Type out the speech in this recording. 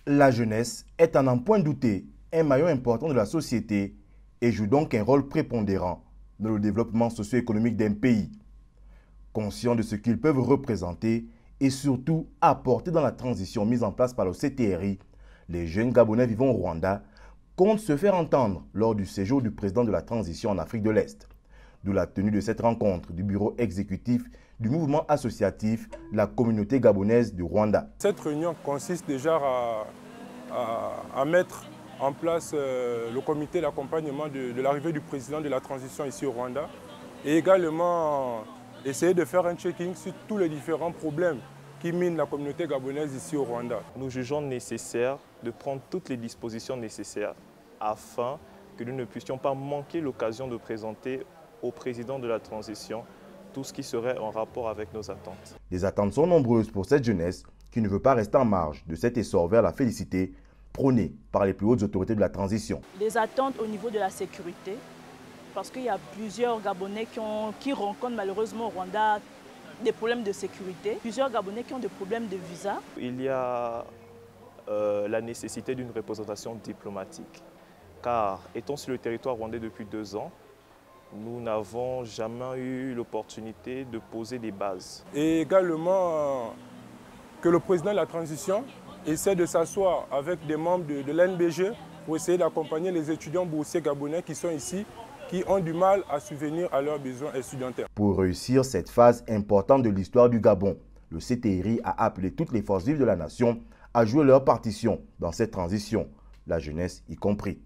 La jeunesse est à n'en point douter un maillon important de la société et joue donc un rôle prépondérant dans le développement socio-économique d'un pays. Conscients de ce qu'ils peuvent représenter et surtout apporter dans la transition mise en place par le CTRI, les jeunes Gabonais vivant au Rwanda comptent se faire entendre lors du séjour du président de la transition en Afrique de l'Est. D'où la tenue de cette rencontre du bureau exécutif du mouvement associatif La Communauté Gabonaise du Rwanda. Cette réunion consiste déjà à mettre en place le comité d'accompagnement de l'arrivée du président de la transition ici au Rwanda et également essayer de faire un checking sur tous les différents problèmes qui minent la communauté gabonaise ici au Rwanda. Nous jugeons nécessaire de prendre toutes les dispositions nécessaires afin que nous ne puissions pas manquer l'occasion de présenter au président de la transition tout ce qui serait en rapport avec nos attentes. Les attentes sont nombreuses pour cette jeunesse qui ne veut pas rester en marge de cet essor vers la félicité prôné par les plus hautes autorités de la transition. Les attentes au niveau de la sécurité, parce qu'il y a plusieurs Gabonais qui rencontrent malheureusement au Rwanda des problèmes de sécurité, plusieurs Gabonais qui ont des problèmes de visa. Il y a la nécessité d'une représentation diplomatique, car étant sur le territoire rwandais depuis 2 ans, nous n'avons jamais eu l'opportunité de poser des bases. Et également que le président de la transition essaie de s'asseoir avec des membres de l'NBG pour essayer d'accompagner les étudiants boursiers gabonais qui sont ici, qui ont du mal à subvenir à leurs besoins étudiantaires. Pour réussir cette phase importante de l'histoire du Gabon, le CTRI a appelé toutes les forces vives de la nation à jouer leur partition dans cette transition, la jeunesse y compris.